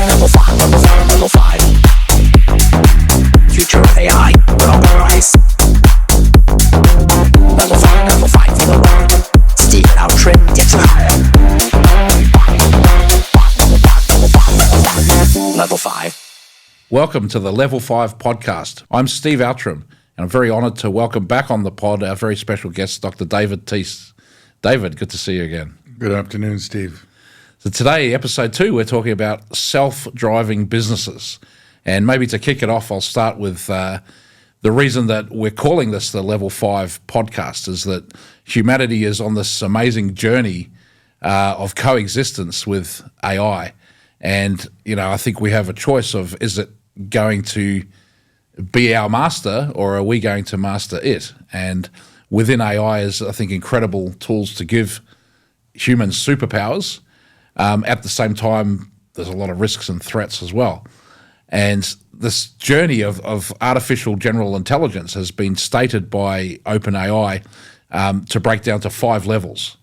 Level 5. Future of AI will arise. Level 5 for the road. Steve Outtrim gets you higher. Level 5. Welcome to the Level 5 podcast. I'm Steve Outtrim, and I'm very honoured to welcome back on the pod our very special guest, Dr David Teece. David, good to see you again. Good afternoon, Steve. So today, episode 2, we're talking about self-driving businesses. And maybe to kick it off, I'll start with the reason that we're calling this the Level 5 podcast is that humanity is on this amazing journey of coexistence with AI. And, you know, I think we have a choice of, is it going to be our master or are we going to master it? And within AI is, I think, incredible tools to give humans superpowers. At the same time, there's a lot of risks and threats as well. And this journey of artificial general intelligence has been stated by OpenAI to break down to 5 levels.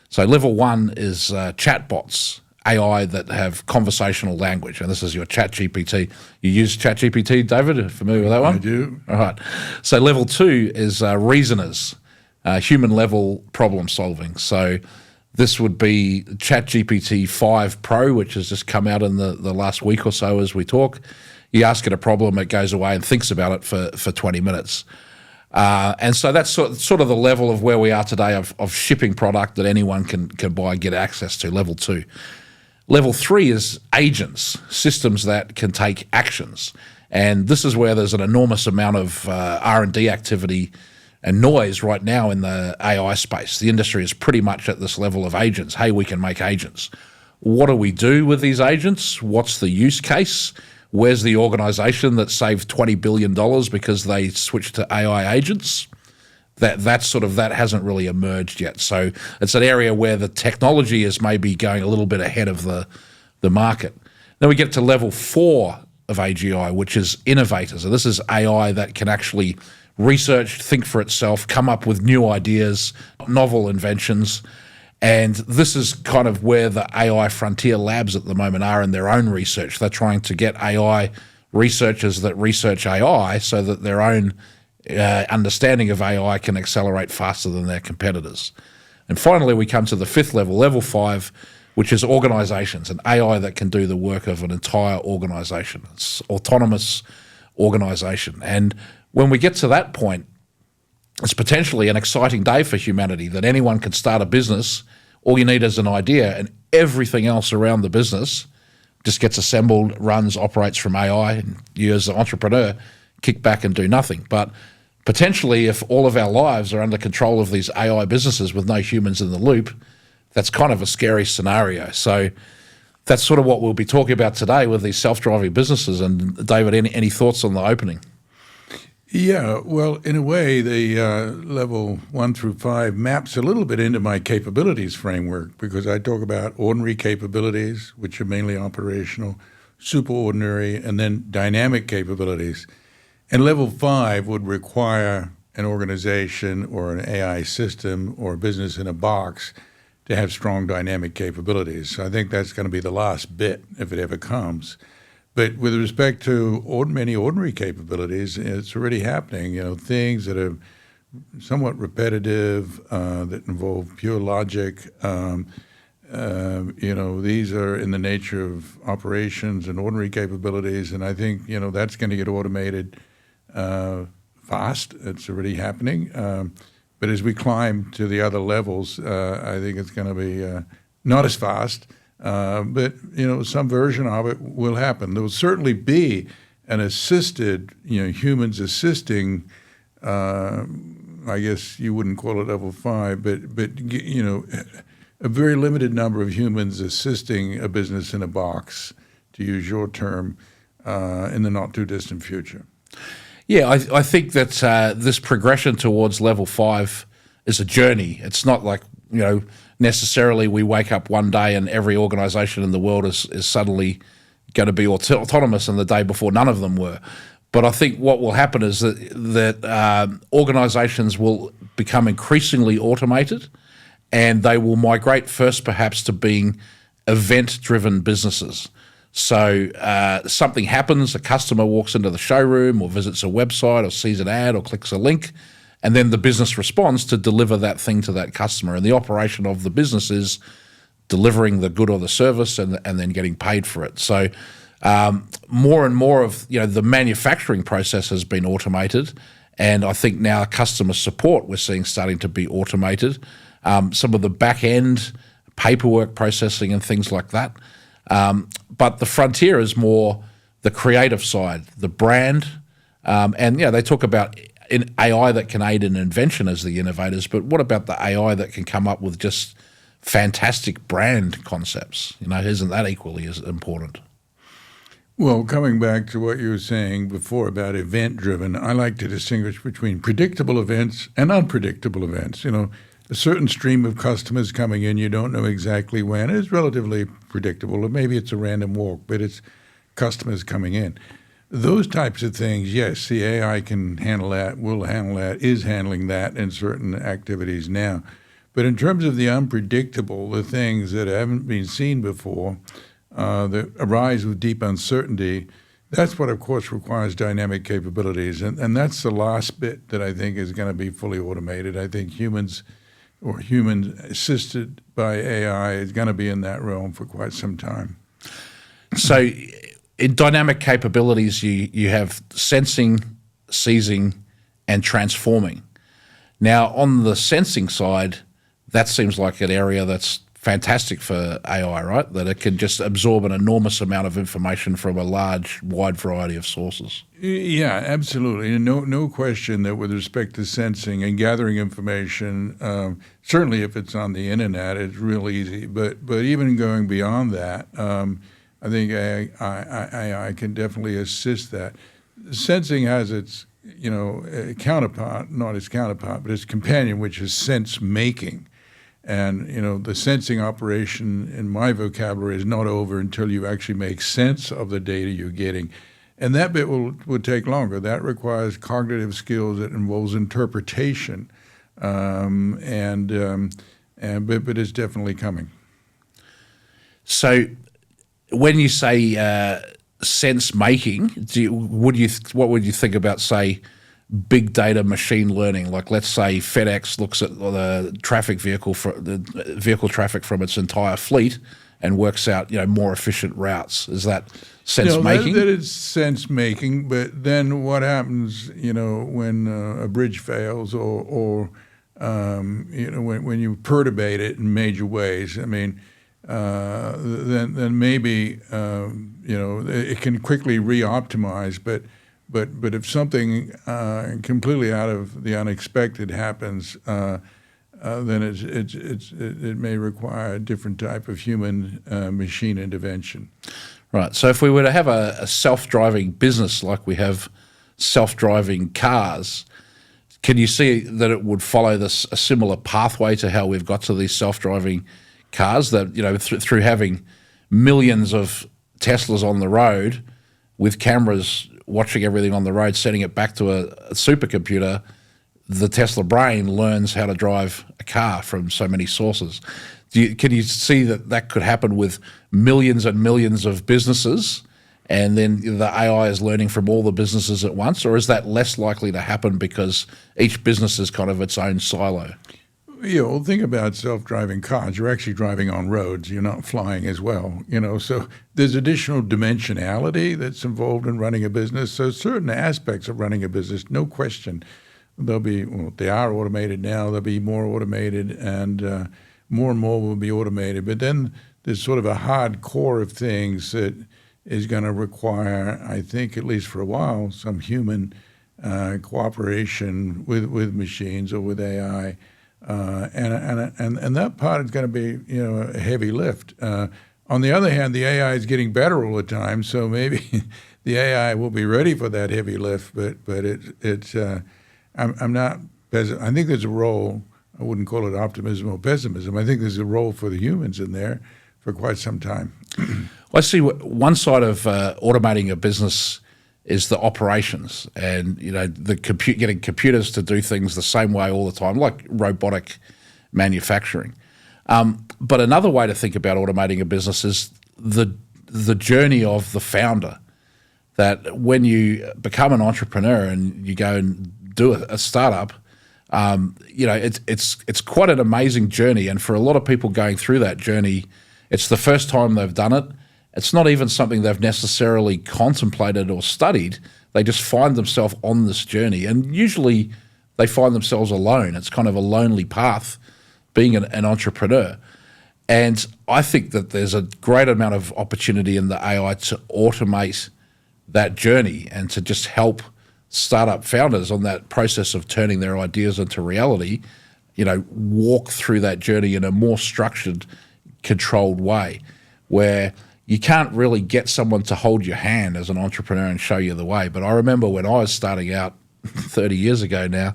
So level 1 is chatbots, AI that have conversational language, and this is your ChatGPT. You use ChatGPT, David? Are you familiar with that one? I do. All right. So level 2 is reasoners, human-level problem solving. So this would be ChatGPT 5 Pro, which has just come out in the last week or so as we talk. You ask it a problem, it goes away and thinks about it for 20 minutes. And so that's sort of the level of where we are today of shipping product that anyone can buy and get access to, level 2. Level 3 is agents, systems that can take actions. And this is where there's an enormous amount of R&D activity and noise right now in the AI space. The industry is pretty much at this level of agents. Hey, we can make agents. What do we do with these agents? What's the use case? Where's the organization that saved $20 billion because they switched to AI agents? That hasn't really emerged yet. So it's an area where the technology is maybe going a little bit ahead of the market. Then we get to level 4 of AGI, which is innovators. And this is AI that can actually research, think for itself, come up with new ideas, novel inventions. And this is kind of where the AI frontier labs at the moment are in their own research. They're trying to get AI researchers that research AI so that their own understanding of AI can accelerate faster than their competitors. And finally, we come to the 5th level, level 5, which is organizations, an AI that can do the work of an entire organization. It's autonomous organization. And when we get to that point, it's potentially an exciting day for humanity that anyone can start a business. All you need is an idea, and everything else around the business just gets assembled, runs, operates from AI, and you as an entrepreneur kick back and do nothing. But potentially, if all of our lives are under control of these AI businesses with no humans in the loop, that's kind of a scary scenario. So that's sort of what we'll be talking about today with these self-driving businesses. And David, any thoughts on the opening? Yeah, well, in a way, the level 1 through 5 maps a little bit into my capabilities framework because I talk about ordinary capabilities, which are mainly operational, superordinary, and then dynamic capabilities. And level 5 would require an organization or an AI system or a business in a box to have strong dynamic capabilities. So I think that's going to be the last bit if it ever comes. But with respect to many ordinary capabilities, it's already happening. You know, things that are somewhat repetitive, that involve pure logic. You know, these are in the nature of operations and ordinary capabilities. And I think, you know, that's going to get automated fast. It's already happening. But as we climb to the other levels, I think it's going to be not as fast. But, you know, some version of it will happen. There will certainly be an assisted, you know, humans assisting, I guess you wouldn't call it level 5, but you know, a very limited number of humans assisting a business in a box, to use your term, in the not too distant future. Yeah, I think that this progression towards level 5 is a journey. It's not like, you know, necessarily we wake up one day and every organization in the world is suddenly going to be autonomous, and the day before none of them were. But I think what will happen is that organizations will become increasingly automated, and they will migrate first perhaps to being event-driven businesses. So something happens, a customer walks into the showroom or visits a website or sees an ad or clicks a link, and then the business responds to deliver that thing to that customer. And the operation of the business is delivering the good or the service and then getting paid for it. So more and more of the manufacturing process has been automated, and I think now customer support we're seeing starting to be automated. Some of the back end paperwork processing and things like that. But the frontier is more the creative side, the brand, and they talk about AI that can aid in invention as the innovators. But what about the AI that can come up with just fantastic brand concepts? Isn't that equally as important? Well, coming back to what you were saying before about event-driven, I like to distinguish between predictable events and unpredictable events. A certain stream of customers coming in, you don't know exactly when. It's relatively predictable, or maybe it's a random walk, but it's customers coming in. Those types of things, yes, the AI can handle that, will handle that, is handling that in certain activities now. But in terms of the unpredictable, the things that haven't been seen before, that arise with deep uncertainty, that's what, of course, requires dynamic capabilities. And that's the last bit that I think is going to be fully automated. I think humans or human assisted by AI is going to be in that realm for quite some time. So in dynamic capabilities, you have sensing, seizing, and transforming. Now, on the sensing side, that seems like an area that's fantastic for AI, right? That it can just absorb an enormous amount of information from a large, wide variety of sources. Yeah, absolutely. And no question that with respect to sensing and gathering information, certainly if it's on the internet, it's real easy. But even going beyond that, I think AI can definitely assist that. Sensing has its counterpart, not its counterpart, but its companion, which is sense making. And, the sensing operation in my vocabulary is not over until you actually make sense of the data you're getting. And that bit will take longer. That requires cognitive skills. It involves interpretation. But it's definitely coming. So when you say sense making, what would you think about, say, big data machine learning? Like, let's say FedEx looks at the vehicle traffic from its entire fleet and works out more efficient routes. Is that sense making? That is sense making. But then what happens when a bridge fails or when you perturbate it in major ways? I mean, then maybe it can quickly re-optimize, but if something completely out of the unexpected happens, then it may require a different type of human machine intervention. Right. So if we were to have a self-driving business like we have self-driving cars, can you see that it would follow a similar pathway to how we've got to these self-driving cars? That through having millions of Teslas on the road with cameras watching everything on the road, sending it back to a supercomputer, the Tesla brain learns how to drive a car from so many sources. Can you see that could happen with millions and millions of businesses, and then the AI is learning from all the businesses at once? Or is that less likely to happen because each business is kind of its own silo? Well, think about self-driving cars. You're actually driving on roads. You're not flying as well, So there's additional dimensionality that's involved in running a business. So certain aspects of running a business, no question, they are automated now. They'll be more automated, and more will be automated. But then there's sort of a hard core of things that is going to require, I think, at least for a while, some human cooperation with machines or with AI. And that part is going to be a heavy lift. On the other hand, the AI is getting better all the time, so maybe the AI will be ready for that heavy lift. But I'm not. I think there's a role. I wouldn't call it optimism or pessimism. I think there's a role for the humans in there for quite some time. Well, I see one side of automating a business is the operations, and getting computers to do things the same way all the time, like robotic manufacturing. But another way to think about automating a business is the journey of the founder. That when you become an entrepreneur and you go and do a startup, it's quite an amazing journey. And for a lot of people going through that journey, it's the first time they've done it. It's not even something they've necessarily contemplated or studied. They just find themselves on this journey, and usually they find themselves alone. It's kind of a lonely path being an entrepreneur. And I think that there's a great amount of opportunity in the AI to automate that journey and to just help startup founders on that process of turning their ideas into reality, walk through that journey in a more structured, controlled way, where you can't really get someone to hold your hand as an entrepreneur and show you the way. But I remember when I was starting out 30 years ago now,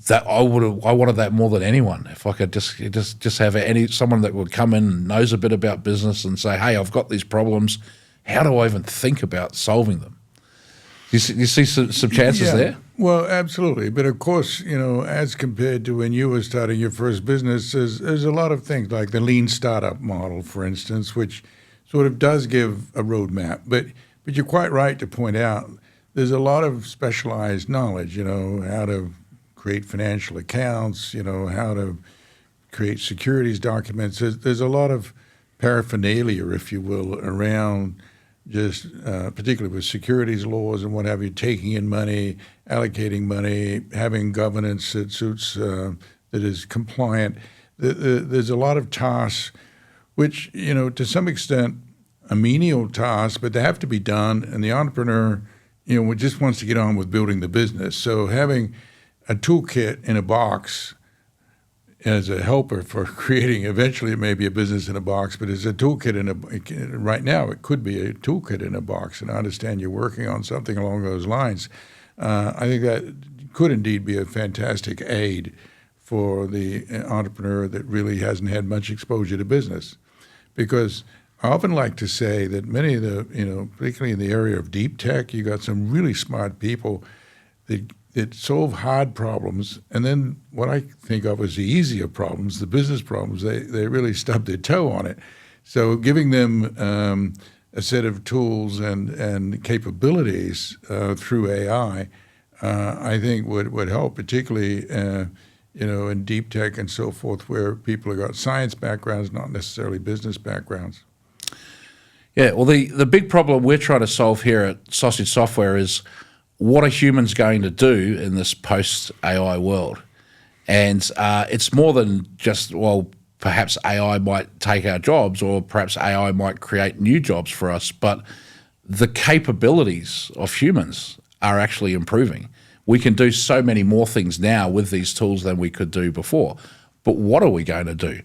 that I wanted that more than anyone. If I could just have someone that would come in and knows a bit about business and say, hey, I've got these problems. How do I even think about solving them? You see some chances there? Well, absolutely. But of course, as compared to when you were starting your first business, there's a lot of things like the lean startup model, for instance, which sort of does give a roadmap. But you're quite right to point out there's a lot of specialized knowledge, how to create financial accounts, how to create securities documents. There's a lot of paraphernalia, if you will, around just particularly with securities laws and what have you, taking in money, allocating money, having governance that suits, that is compliant. There's a lot of tasks which, to some extent are menial tasks, but they have to be done, and the entrepreneur, just wants to get on with building the business. So having a toolkit in a box as a helper for creating, eventually it may be a business in a box, but as a toolkit right now it could be a toolkit in a box, and I understand you're working on something along those lines. I think that could indeed be a fantastic aid for the entrepreneur that really hasn't had much exposure to business. Because I often like to say that many of the, particularly in the area of deep tech, you got some really smart people that solve hard problems, and then what I think of as the easier problems, the business problems, they really stub their toe on it. So giving them a set of tools and capabilities through AI, I think would help, particularly in deep tech and so forth, where people have got science backgrounds, not necessarily business backgrounds. Yeah, well, the big problem we're trying to solve here at Sausage Software is, what are humans going to do in this post-AI world? And it's more than just, perhaps AI might take our jobs, or perhaps AI might create new jobs for us, but the capabilities of humans are actually improving. We can do so many more things now with these tools than we could do before. But what are we going to do?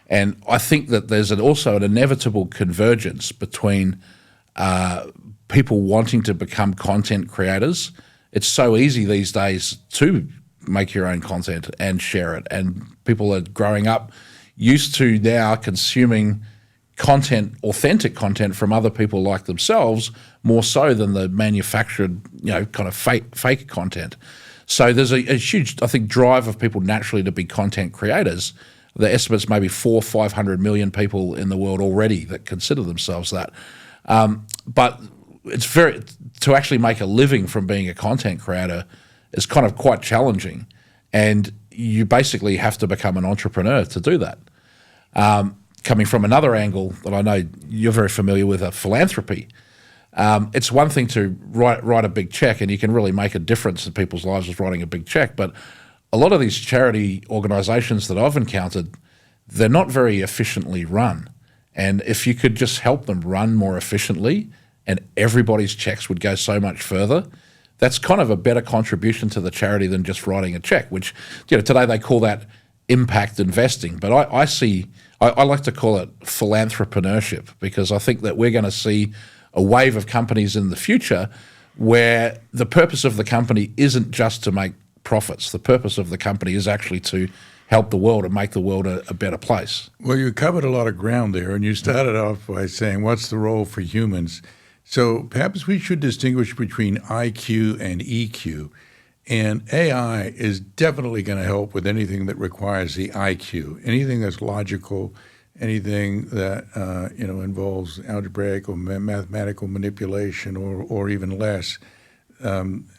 And I think that there's also an inevitable convergence between people wanting to become content creators. It's so easy these days to make your own content and share it. And people are growing up used to now consuming content, authentic content from other people like themselves, more so than the manufactured, kind of fake content. So there's a huge, I think, drive of people naturally to be content creators. The estimate's maybe 400-500 million people in the world already that consider themselves that. But it's to actually make a living from being a content creator is kind of quite challenging, and you basically have to become an entrepreneur to do that. Coming from another angle that I know you're very familiar with, philanthropy. It's one thing to write a big check, and you can really make a difference in people's lives with writing a big check, but a lot of these charity organizations that I've encountered, they're not very efficiently run. And if you could just help them run more efficiently, and everybody's checks would go so much further, that's kind of a better contribution to the charity than just writing a check, which today they call that impact investing. But I like to call it philanthropreneurship, because I think that we're going to see a wave of companies in the future where the purpose of the company isn't just to make profits. The purpose of the company is actually to help the world and make the world a better place. Well, you covered a lot of ground there, and you started off by saying, what's the role for humans? So perhaps we should distinguish between IQ and EQ. And AI is definitely going to help with anything that requires the IQ, anything that's logical, anything that involves algebraic or mathematical manipulation or even less.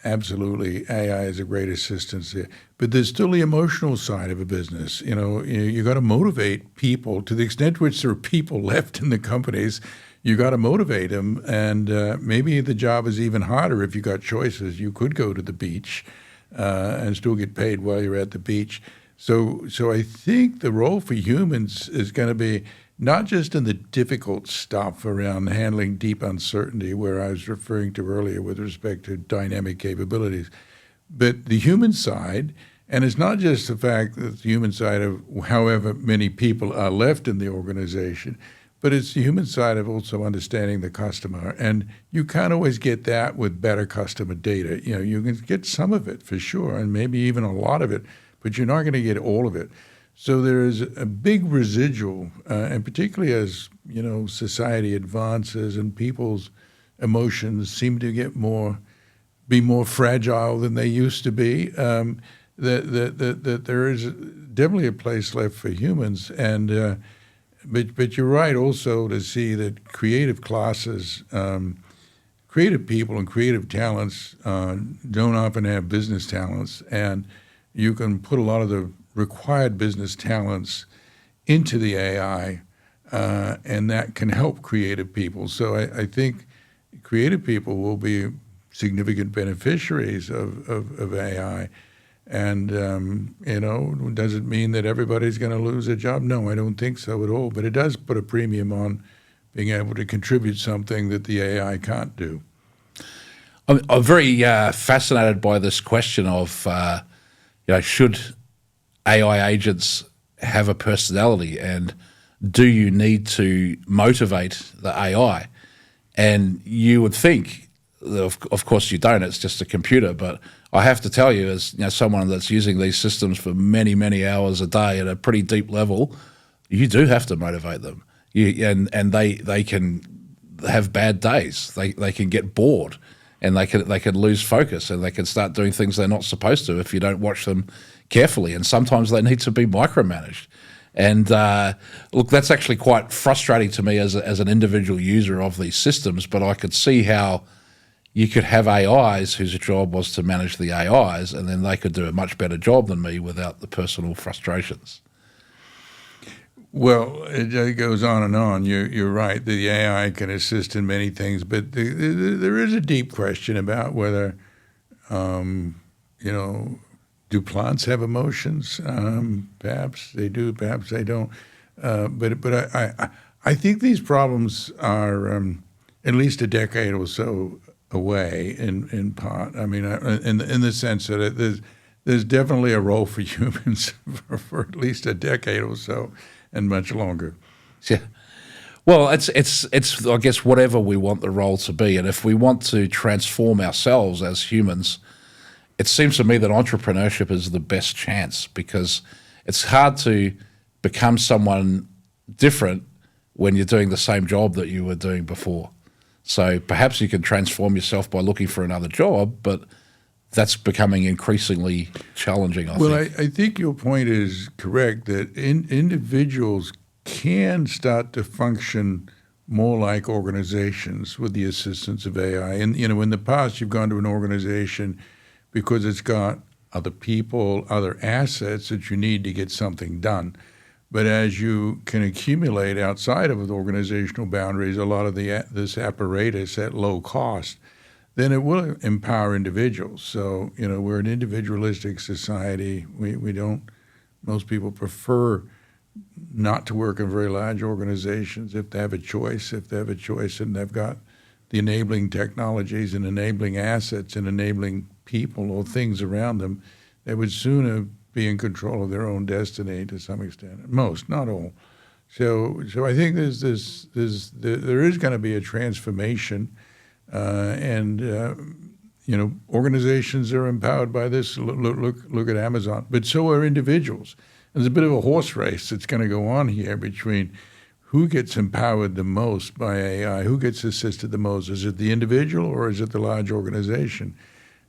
Absolutely, AI is a great assistance there. But there's still the emotional side of a business. You got to motivate people to the extent to which there are people left in the companies. You got to motivate them, and maybe the job is even harder if you got choices. You could go to the beach and still get paid while you're at the beach. So I think the role for humans is going to be not just in the difficult stuff around handling deep uncertainty, where I was referring to earlier with respect to dynamic capabilities, but the human side. And it's not just the fact that the human side of however many people are left in the organization, but it's the human side of also understanding the customer. And you can't always get that with better customer data. You can get some of it for sure, and maybe even a lot of it, but you're not going to get all of it. So there is a big residual, and particularly as society advances and people's emotions seem to be more fragile than they used to be. That there is definitely a place left for humans, and but you're right also to see that creative classes, creative people, and creative talents don't often have business talents, and you can put a lot of the required business talents into the AI, and that can help creative people. So I think creative people will be significant beneficiaries of AI. And, does it mean that everybody's going to lose a job? No, I don't think so at all. But it does put a premium on being able to contribute something that the AI can't do. I'm very fascinated by this question of, should AI agents have a personality, and do you need to motivate the AI? And you would think, of course you don't, it's just a computer, but I have to tell you, as someone that's using these systems for many, many hours a day at a pretty deep level, you do have to motivate them. And they can have bad days. They can get bored, and they can lose focus, and they can start doing things they're not supposed to if you don't watch them carefully. And sometimes they need to be micromanaged. And look, that's actually quite frustrating to me as an individual user of these systems. But I could see how you could have AIs whose job was to manage the AIs, and then they could do a much better job than me without the personal frustrations. Well, it goes on and on. You're right. The AI can assist in many things, but there is a deep question about whether, do plants have emotions? Perhaps they do. Perhaps they don't. But I think these problems are at least a decade or so away in part. I mean, in the sense that there's definitely a role for humans for at least a decade or so, and much longer. Yeah. Well, it's I guess whatever we want the role to be, and if we want to transform ourselves as humans, it seems to me that entrepreneurship is the best chance, because it's hard to become someone different when you're doing the same job that you were doing before. So perhaps you can transform yourself by looking for another job, but that's becoming increasingly challenging, I think. I think your point is correct, that individuals can start to function more like organizations with the assistance of AI. And, in the past, you've gone to an organization because it's got other people, other assets that you need to get something done. But as you can accumulate outside of the organizational boundaries a lot of this apparatus at low cost, then it will empower individuals. So, we're an individualistic society. We don't, most people prefer not to work in very large organizations if they have a choice. If they have a choice and they've got the enabling technologies and enabling assets and enabling people or things around them, they would sooner be in control of their own destiny to some extent. Most, not all. So I think there is going to be a transformation, and organizations are empowered by this. Look at Amazon, but so are individuals. There's a bit of a horse race that's going to go on here between who gets empowered the most by AI, who gets assisted the most. Is it the individual or is it the large organization?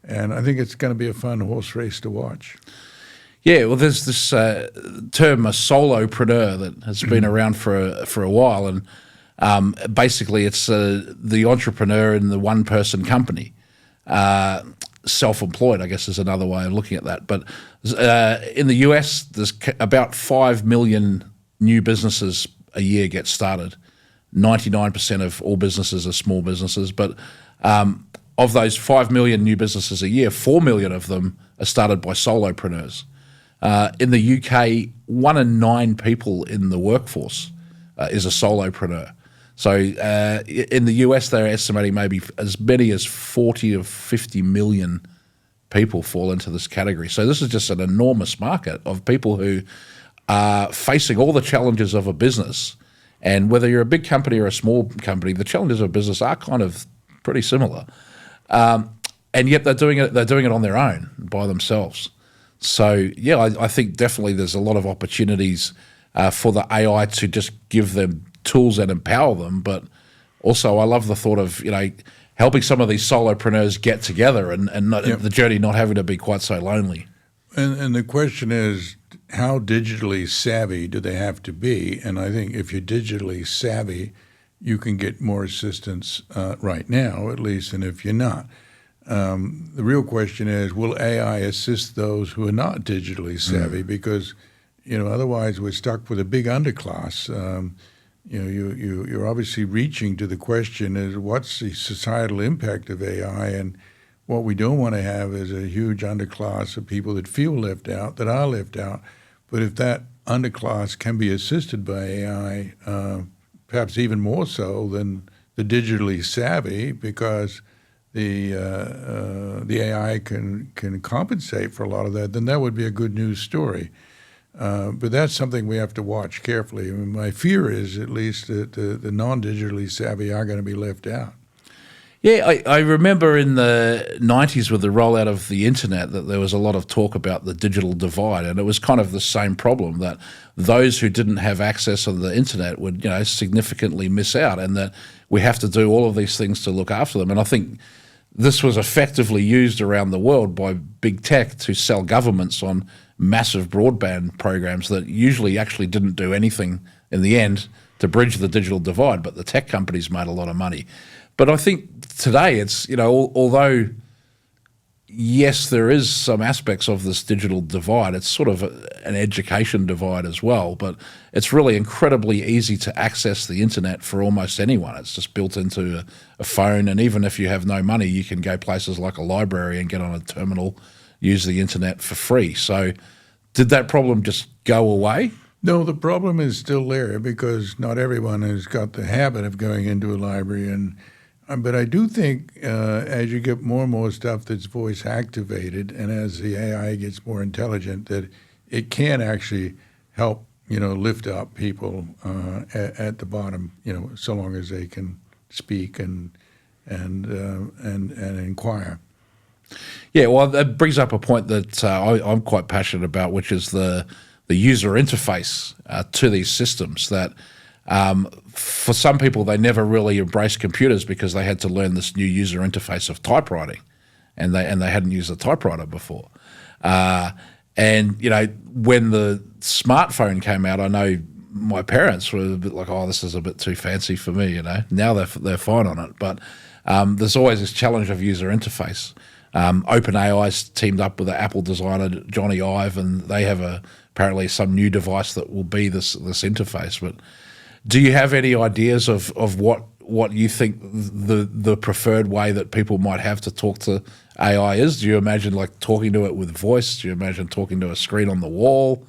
And I think it's going to be a fun horse race to watch. Yeah, well, there's this term, a solopreneur, that has been around for a while, and basically it's the entrepreneur in the one-person company. Self-employed, I guess, is another way of looking at that. But in the US, there's about 5 million new businesses a year get started. 99% of all businesses are small businesses, but of those 5 million new businesses a year, 4 million of them are started by solopreneurs. In the UK, 1 in 9 people in the workforce is a solopreneur. So in the US, they're estimating maybe as many as 40 or 50 million people fall into this category. So this is just an enormous market of people who are facing all the challenges of a business. And whether you're a big company or a small company, the challenges of business are kind of pretty similar. And yet they're doing it on their own, by themselves. So, yeah, I think definitely there's a lot of opportunities for the AI to just give them tools and empower them. But also I love the thought of, helping some of these solopreneurs get together and not, the journey not having to be quite so lonely. And the question is, how digitally savvy do they have to be? And I think if you're digitally savvy, you can get more assistance right now, at least, than if you're not. The real question is, will AI assist those who are not digitally savvy? Because, otherwise we're stuck with a big underclass. You're obviously reaching to the question is, what's the societal impact of AI? And what we don't want to have is a huge underclass of people that feel left out, that are left out. But if that underclass can be assisted by AI, perhaps even more so than the digitally savvy, because the AI can compensate for a lot of that, then that would be a good news story. But that's something we have to watch carefully. I mean, my fear is, at least, that the non-digitally savvy are going to be left out. Yeah, I remember in the 90s with the rollout of the internet that there was a lot of talk about the digital divide, and it was kind of the same problem, that those who didn't have access to the internet would, significantly miss out, and that we have to do all of these things to look after them. And I think this was effectively used around the world by big tech to sell governments on massive broadband programs that usually actually didn't do anything in the end to bridge the digital divide, but the tech companies made a lot of money. But I think today it's, although, yes, there is some aspects of this digital divide, it's sort of an education divide as well, but it's really incredibly easy to access the internet for almost anyone. It's just built into a phone, and even if you have no money, you can go places like a library and get on a terminal, use the internet for free. So did that problem just go away? No, the problem is still there, because not everyone has got the habit of going into a library. But I do think as you get more and more stuff that's voice activated, and as the AI gets more intelligent, that it can actually help, lift up people at the bottom, so long as they can speak and inquire. Yeah, well, that brings up a point that I'm quite passionate about, which is the user interface to these systems. That for some people, they never really embraced computers because they had to learn this new user interface of typewriting, and they hadn't used a typewriter before. And when the smartphone came out, I know my parents were a bit like, "Oh, this is a bit too fancy for me." Now they're fine on it, but there's always this challenge of user interface. OpenAI's teamed up with the Apple designer Johnny Ive, and they have apparently some new device that will be this interface. But do you have any ideas of what you think the preferred way that people might have to talk to AI is? Do you imagine like talking to it with voice? Do you imagine talking to a screen on the wall?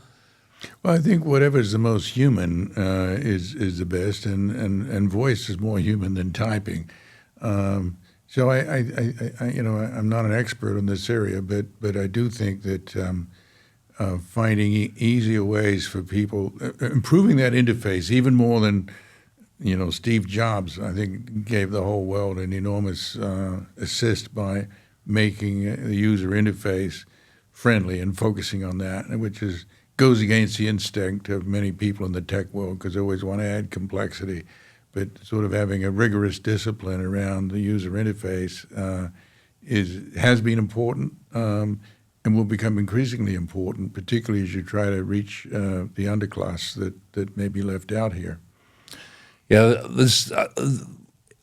Well, I think whatever's the most human is the best, and voice is more human than typing. So I'm not an expert in this area, but I do think that finding easier ways for people, improving that interface even more than, Steve Jobs, I think, gave the whole world an enormous assist by making the user interface friendly and focusing on that, which goes against the instinct of many people in the tech world, because they always want to add complexity. But sort of having a rigorous discipline around the user interface has been important. and will become increasingly important, particularly as you try to reach the underclass that may be left out here. Yeah,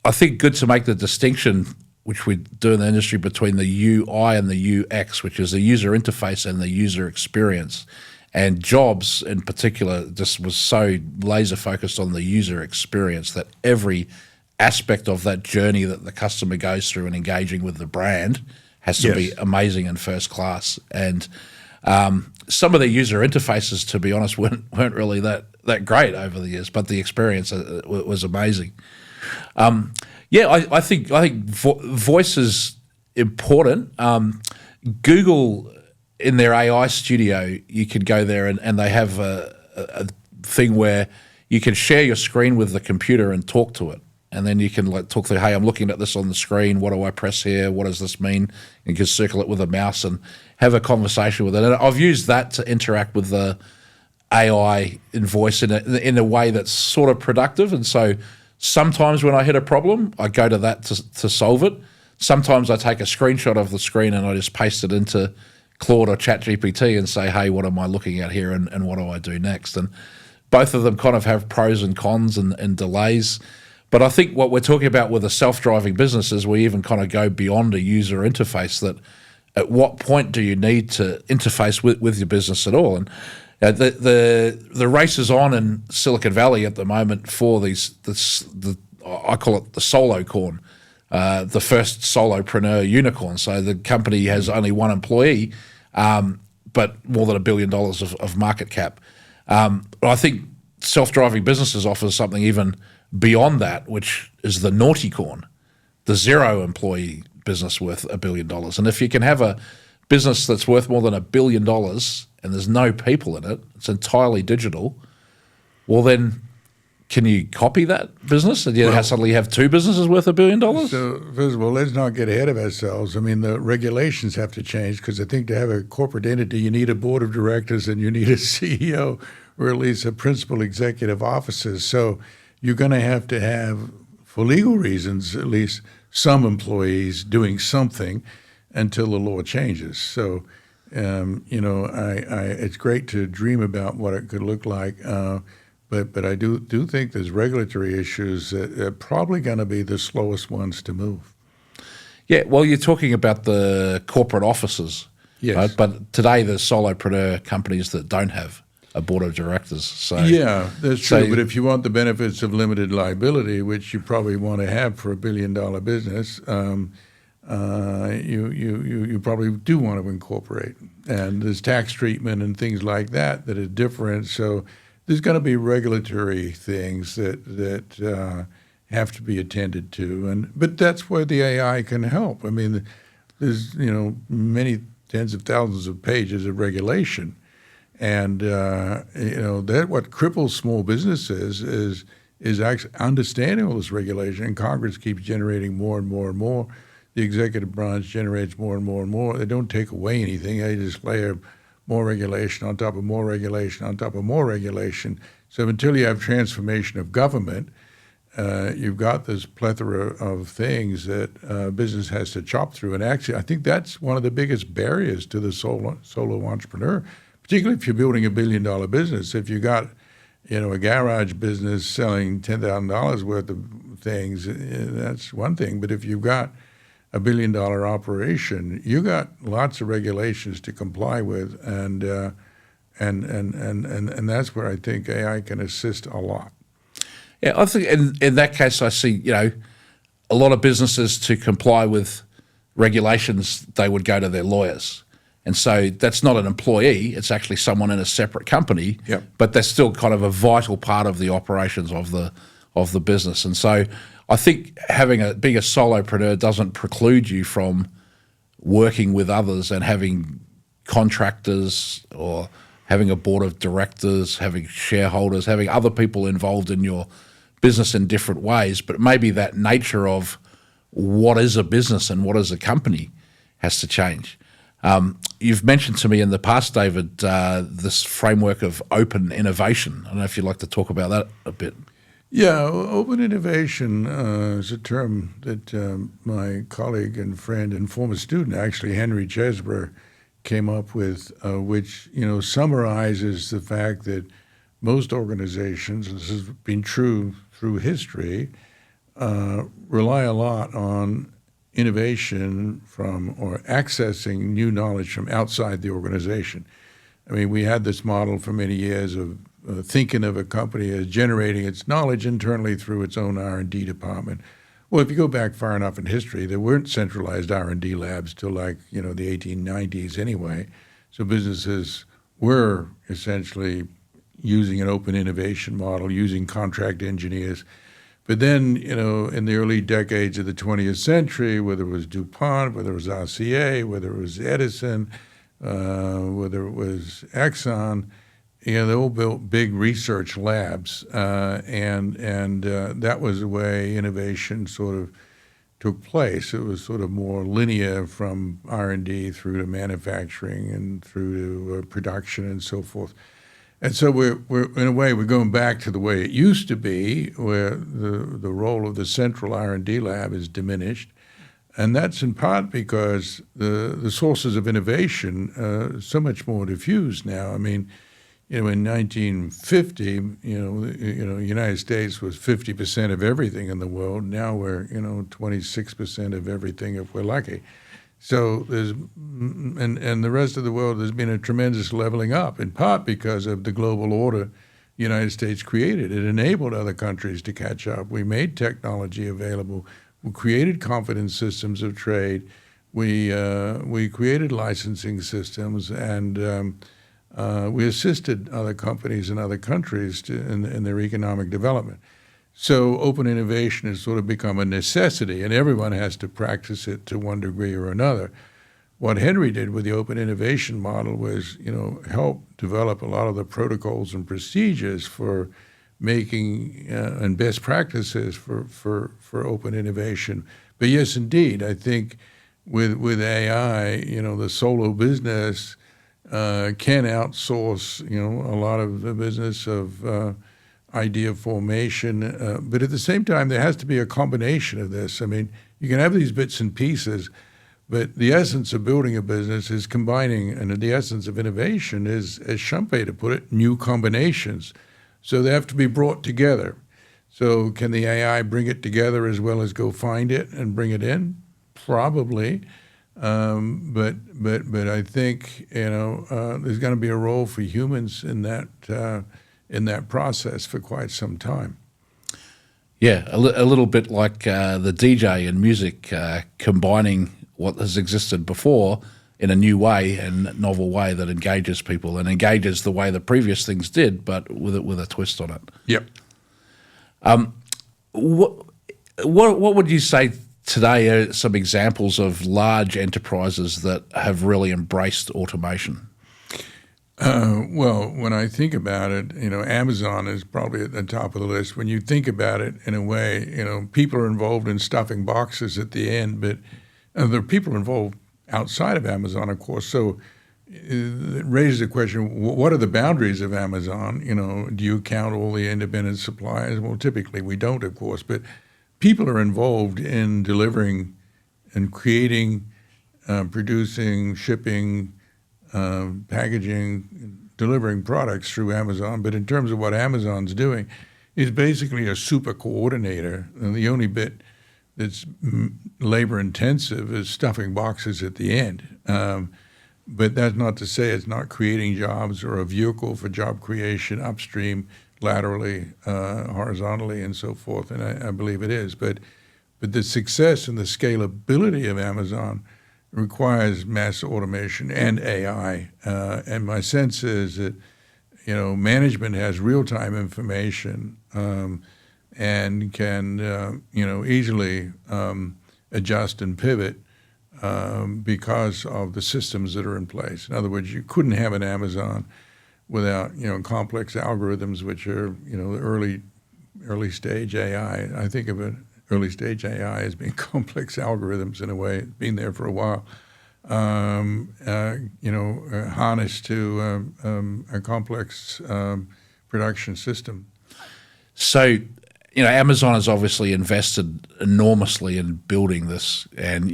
I think good to make the distinction, which we do in the industry, between the UI and the UX, which is the user interface and the user experience. And Jobs in particular just was so laser focused on the user experience that every aspect of that journey that the customer goes through in engaging with the brand has to be amazing and first class. And some of the user interfaces, to be honest, weren't really that great over the years, but the experience was amazing. I think voice is important. Google, in their AI studio, you can go there and they have a thing where you can share your screen with the computer and talk to it. And then you can talk through, hey, I'm looking at this on the screen. What do I press here? What does this mean? And you can circle it with a mouse and have a conversation with it. And I've used that to interact with the AI in voice in a way that's sort of productive. And so sometimes when I hit a problem, I go to that to solve it. Sometimes I take a screenshot of the screen and I just paste it into Claude or ChatGPT and say, hey, what am I looking at here and what do I do next? And both of them kind of have pros and cons and delays. But I think what we're talking about with a self-driving business is we even kind of go beyond a user interface. That at what point do you need to interface with your business at all? And the race is on in Silicon Valley at the moment for I call it the solo corn, the first solopreneur unicorn. So the company has only one employee, but more than $1 billion of market cap. I think self-driving businesses offers something even beyond that, which is the naughty corn, the zero employee business worth $1 billion. And if you can have a business that's worth more than $1 billion and there's no people in it, it's entirely digital, well then can you copy that business and you suddenly have two businesses worth $1 billion? So first of all, let's not get ahead of ourselves. I mean, the regulations have to change because I think to have a corporate entity, you need a board of directors and you need a CEO or at least a principal executive officer. So you're going to have, for legal reasons, at least some employees doing something until the law changes. So, it's great to dream about what it could look like, but I do think there's regulatory issues that are probably going to be the slowest ones to move. Yeah, well, you're talking about the corporate offices, yes. Right? But today there's solopreneur companies that don't have a board of directors. So yeah, that's true. But if you want the benefits of limited liability, which you probably want to have for $1 billion business, you probably do want to incorporate. And there's tax treatment and things like that are different. So there's going to be regulatory things that have to be attended to. But that's where the AI can help. I mean, there's many tens of thousands of pages of regulation. And that what cripples small businesses is actually understanding all this regulation. And Congress keeps generating more and more and more. The executive branch generates more and more and more. They don't take away anything. They just layer more regulation on top of more regulation on top of more regulation. So until you have transformation of government, you've got this plethora of things that business has to chop through. And actually, I think that's one of the biggest barriers to the solo entrepreneur. Particularly if you're building $1 billion business. If you got, a garage business selling $10,000 worth of things, that's one thing. But if you've got $1 billion operation, you got lots of regulations to comply with, and that's where I think AI can assist a lot. Yeah, I think in that case, I see a lot of businesses to comply with regulations, they would go to their lawyers. And so that's not an employee, it's actually someone in a separate company, Yep. But they're still kind of a vital part of the operations of the business. And so I think being a solopreneur doesn't preclude you from working with others and having contractors or having a board of directors, having shareholders, having other people involved in your business in different ways. But maybe that nature of what is a business and what is a company has to change. You've mentioned to me in the past, David, this framework of open innovation. I don't know if you'd like to talk about that a bit. Yeah, open innovation is a term that my colleague and friend and former student, actually, Henry Chesbrough, came up with, which summarizes the fact that most organizations, and this has been true through history, rely a lot on innovation from or accessing new knowledge from outside the organization. I mean, we had this model for many years of thinking of a company as generating its knowledge internally through its own R&D department. Well, if you go back far enough in history, there weren't centralized R&D labs till the 1890s anyway. So businesses were essentially using an open innovation model, using contract engineers. But then, in the early decades of the 20th century, whether it was DuPont, whether it was RCA, whether it was Edison, whether it was Exxon, they all built big research labs, and that was the way innovation sort of took place. It was sort of more linear from R&D through to manufacturing and through to production and so forth. And so we're in a way, we're going back to the way it used to be, where the role of the central R&D lab is diminished. And that's in part because the sources of innovation are so much more diffused now. I mean, in 1950, the United States was 50% of everything in the world. Now we're, 26% of everything if we're lucky. So there's, and the rest of the world, there's been a tremendous leveling up, in part because of the global order the United States created. It enabled other countries to catch up. We made technology available. We created confidence systems of trade. We created licensing systems, and we assisted other companies and other countries in their economic development. So open innovation has sort of become a necessity, and everyone has to practice it to one degree or another. What Henry did with the open innovation model was, help develop a lot of the protocols and procedures for making and best practices for open innovation. But yes, indeed, I think with AI, the solo business can outsource, a lot of the business of idea formation. But at the same time, there has to be a combination of this. I mean, you can have these bits and pieces, but the essence of building a business is combining, and the essence of innovation is, as Schumpeter put it, new combinations. So they have to be brought together. So can the AI bring it together as well as go find it and bring it in? Probably. But I think there's going to be a role for humans in that process for quite some time. Yeah, a little bit like the DJ in music, combining what has existed before in a new way and novel way that engages people and engages the way the previous things did, but with a twist on it. Yep. What would you say today are some examples of large enterprises that have really embraced automation? Well, when I think about it, Amazon is probably at the top of the list. When you think about it in a way, people are involved in stuffing boxes at the end, but there are people involved outside of Amazon, of course. So it raises the question, what are the boundaries of Amazon? Do you count all the independent suppliers? Well, typically we don't, of course, but people are involved in delivering and creating, producing, shipping, packaging, delivering products through Amazon. But in terms of what Amazon's doing, is basically a super coordinator. And the only bit that's labor intensive is stuffing boxes at the end. But that's not to say it's not creating jobs or a vehicle for job creation upstream, laterally, horizontally, and so forth. And I believe it is. But the success and the scalability of Amazon requires mass automation and AI. And my sense is that, management has real-time information and can, easily adjust and pivot because of the systems that are in place. In other words, you couldn't have an Amazon without, complex algorithms, which are, early stage AI. I think of it early stage AI as being complex algorithms in a way. It's been there for a while. Harnessed to a complex production system. So, Amazon has obviously invested enormously in building this, and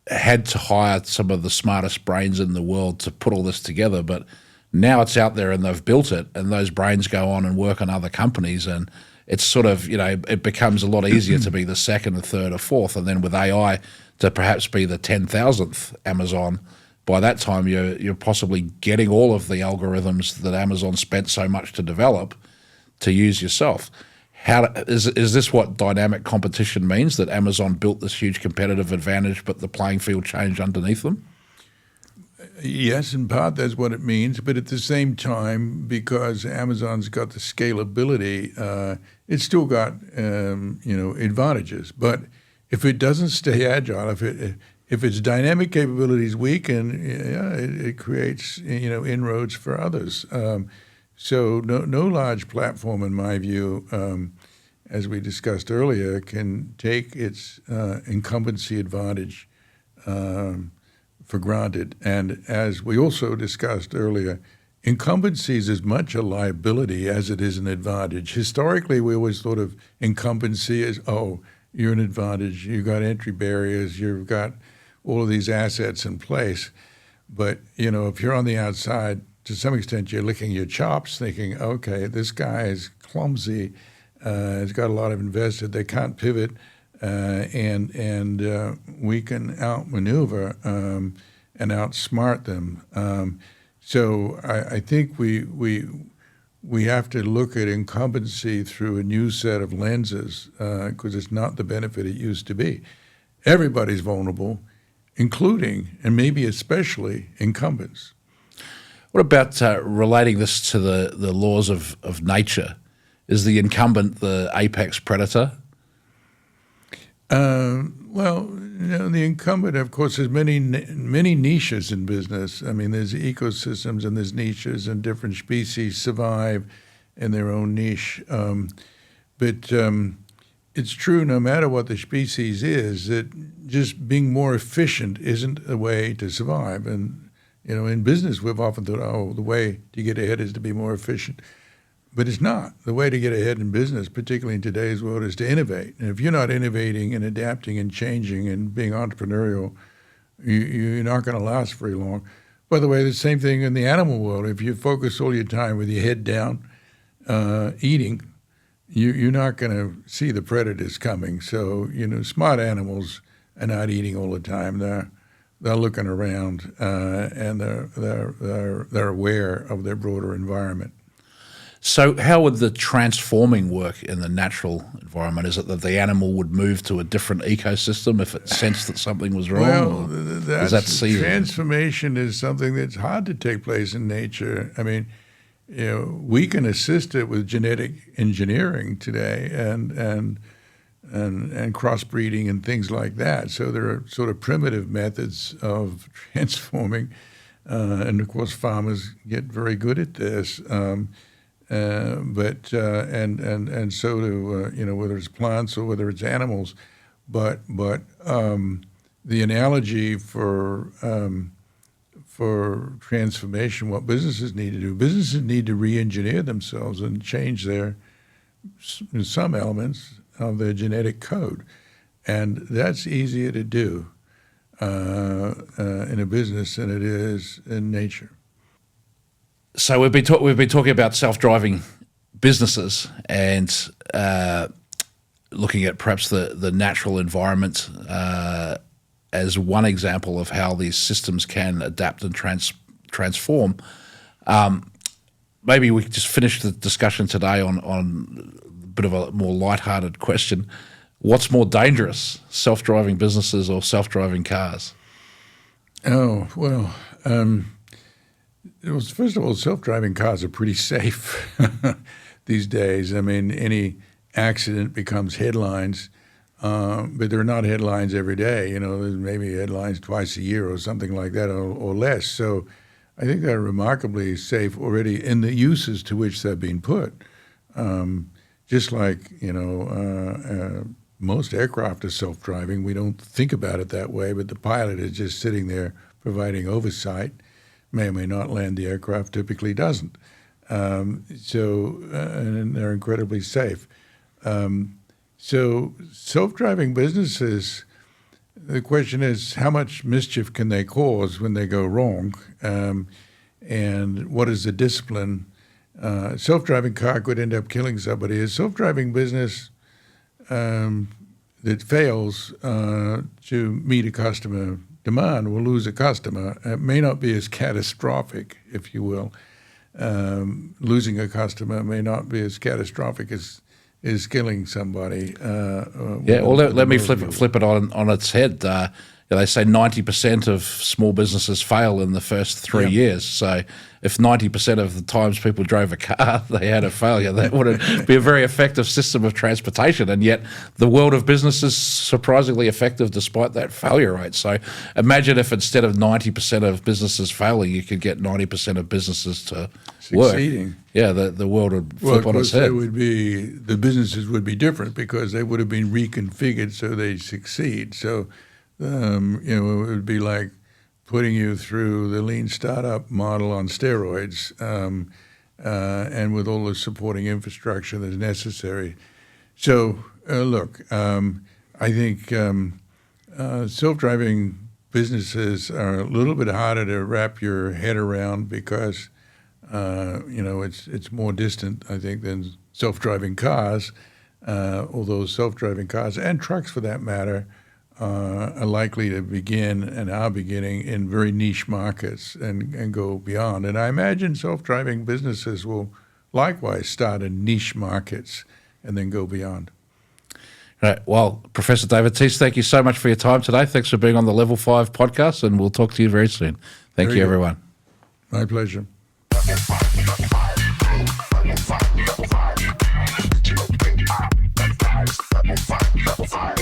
had to hire some of the smartest brains in the world to put all this together, but now it's out there and they've built it, and those brains go on and work on other companies, and it's sort of, it becomes a lot easier to be the second or third or fourth, and then with AI to perhaps be the 10,000th Amazon. By that time, you're possibly getting all of the algorithms that Amazon spent so much to develop to use yourself. Is this what dynamic competition means, that Amazon built this huge competitive advantage, but the playing field changed underneath them? Yes, in part that's what it means. But at the same time, because Amazon's got the scalability, it's still got advantages. But if it doesn't stay agile, if its dynamic capabilities weaken, it creates inroads for others. So no large platform, in my view, as we discussed earlier, can take its incumbency advantage for granted. And as we also discussed earlier, incumbency is as much a liability as it is an advantage. Historically, we always thought of incumbency as, oh, you're an advantage, you've got entry barriers, you've got all of these assets in place. But, if you're on the outside, to some extent, you're licking your chops thinking, okay, this guy is clumsy, has got a lot of invested, they can't pivot, and we can outmaneuver and outsmart them. So I think we have to look at incumbency through a new set of lenses, because it's not the benefit it used to be. Everybody's vulnerable, including and maybe especially incumbents. What about relating this to the laws of nature? Is the incumbent the apex predator? Well, the incumbent, of course, there's many niches in business. I mean, there's ecosystems and there's niches, and different species survive in their own niche. But it's true, no matter what the species is, that just being more efficient isn't a way to survive. And in business, we've often thought, oh, the way to get ahead is to be more efficient. But it's not. The way to get ahead in business, particularly in today's world, is to innovate. And if you're not innovating and adapting and changing and being entrepreneurial, you're not going to last very long. By the way, the same thing in the animal world. If you focus all your time with your head down, eating, you're not going to see the predators coming. So, smart animals are not eating all the time. They're looking around, and they're aware of their broader environment. So how would the transforming work in the natural environment? Is it that the animal would move to a different ecosystem if it sensed that something was wrong? Well, transformation is something that's hard to take place in nature. I mean, we can assist it with genetic engineering today and crossbreeding and things like that. So there are sort of primitive methods of transforming, and of course farmers get very good at this. But so do whether it's plants or whether it's animals, but the analogy for transformation, what businesses need to do, businesses need to re-engineer themselves and change some elements of their genetic code, and that's easier to do in a business than it is in nature. So we've been talking about self-driving businesses and looking at perhaps the natural environment as one example of how these systems can adapt and transform. Maybe we could just finish the discussion today on a bit of a more lighthearted question. What's more dangerous, self-driving businesses or self-driving cars? Oh, well, first of all, self-driving cars are pretty safe these days. I mean, any accident becomes headlines, but they're not headlines every day. There's maybe headlines twice a year or something like that, or less. So I think they're remarkably safe already in the uses to which they're being put. Just like, most aircraft are self-driving. We don't think about it that way, but the pilot is just sitting there providing oversight. May or may not land the aircraft, typically doesn't. And they're incredibly safe. So self-driving businesses, The question is, how much mischief can they cause when they go wrong? And what is the discipline? Self-driving car could end up killing somebody. A self-driving business that fails to meet a customer demand will lose a customer. It may not be as catastrophic, if you will. Losing a customer may not be as catastrophic as killing somebody. Well, let me flip it on its head. They say 90% of small businesses fail in the first 3 years. So if 90% of the times people drove a car, they had a failure, that wouldn't be a very effective system of transportation. And yet the world of business is surprisingly effective despite that failure rate. So imagine if instead of 90% of businesses failing, you could get 90% of businesses to succeeding. Work. Yeah, the world would flip on its head. The businesses would be different because they would have been reconfigured so they succeed. So it would be like putting you through the lean startup model on steroids, and with all the supporting infrastructure that's necessary. So, look, I think self-driving businesses are a little bit harder to wrap your head around because, it's more distant, I think, than self-driving cars, although self-driving cars and trucks, for that matter, are likely to begin and are beginning in very niche markets and go beyond. And I imagine self-driving businesses will likewise start in niche markets and then go beyond. Right. Well, Professor David Teece, thank you so much for your time today. Thanks for being on the Level 5 podcast, and we'll talk to you very soon. Thank you, everyone. My pleasure. Level 5.